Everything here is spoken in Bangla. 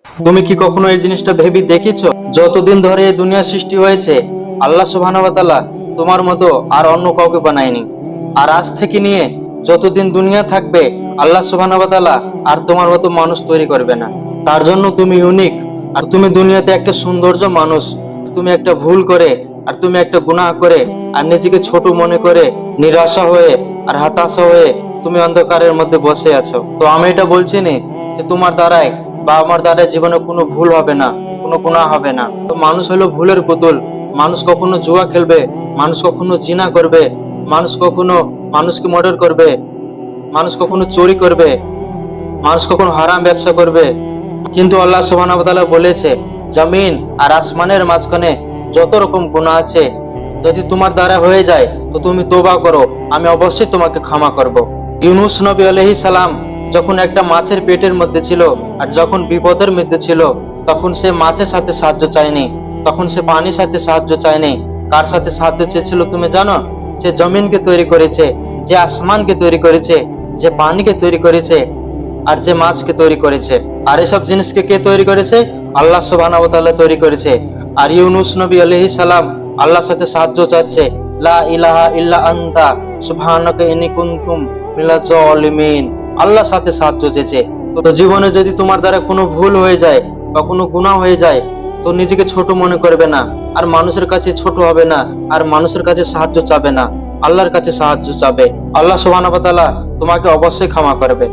তুমি কি কখনো এই জিনিসটা ভেবে দেখেছো? যতদিন ধরে এই দুনিয়া সৃষ্টি হয়েছে, আল্লাহ সুবহানাহু ওয়া তাআলা তোমার মতো আর অন্য কাউকে বানায়নি। আর আজ থেকে নিয়ে যতদিন দুনিয়া থাকবে, আল্লাহ সুবহানাহু ওয়া তাআলা আর তোমার মতো মানুষ তৈরি করবে না। তার জন্য তুমি ইউনিক। আর তুমি দুনিয়াতে একটা সৌন্দর্য মানুষ। তুমি একটা ভুল করে, আর তুমি একটা গুনাহ করে, আর নিজেকে ছোট মনে করে, নিরাশা হয়ে আর হতাশা হয়ে তুমি অন্ধকারের মধ্যে বসে আছো। তো আমি এটা বলছি না যে তোমার দ্বারাই বা আমার দ্বারা জীবনে কোনো ভুল হবে না, কোনো গুনাহ হবে না। তো মানুষ হলো ভুলের পুতুল। মানুষ কখনো জুয়া খেলবে, মানুষ কখনো জিনা করবে, মানুষ কখনো মানুষকে মার্ডার করবে, মানুষ কখনো চুরি করবে, মানুষ কখনো হারাম ব্যবসা করবে। কিন্তু আল্লাহ সুবহানাহু ওয়া তাআলা বলেছে, জমিন আর আসমানের মাঝখানে যত রকম গুনাহ আছে, যদি তোমার দ্বারা হয়ে যায় তো তুমি তওবা করো, আমি অবশ্যই তোমাকে ক্ষমা করব। ইউনূস নবী আলাইহিস সালাম যখন একটা মাছের পেটের মধ্যে ছিল, আর যখন বিপদের মধ্যে ছিল, তখন সে মাছের সাথে সাহায্য চায়নি, তখন সে পানির সাথে সাহায্য চায়নি। কার সাথে সাহায্য চেয়েছিল তুমি জানো? যে জমিনকে তৈরি করেছে, যে আসমানকে তৈরি করেছে, যে পানিকে তৈরি করেছে, আর যে মাছকে তৈরি করেছে। আর এসব জিনিসকে কে তৈরি করেছে? আল্লাহ সুবহানাহু ওয়া তাআলা তৈরি করেছে। আর ইউনূস নবী আলাইহিস সালাম আল্লাহর সাথে সাহায্য চাচ্ছে, লা ইলাহা ইল্লা আনতা সুবহানাকা ইন্নী কুনতু মিনাজ জালিমিন। আল্লাহর সাথে সাহায্য চেয়েছে। তো জীবনে যদি তোমার দ্বারা কোনো ভুল হয়ে যায় বা কোনো গুনাহ হয়ে যায়, তো নিজেকে ছোট মনে করবে না, আর মানুষের কাছে ছোট হবে না, আর মানুষের কাছে সাহায্য চাবে না, আল্লাহর কাছে সাহায্য চাবে। আল্লাহ সুবহানাহু ওয়া তাআলা তোমাকে অবশ্যই ক্ষমা করবে।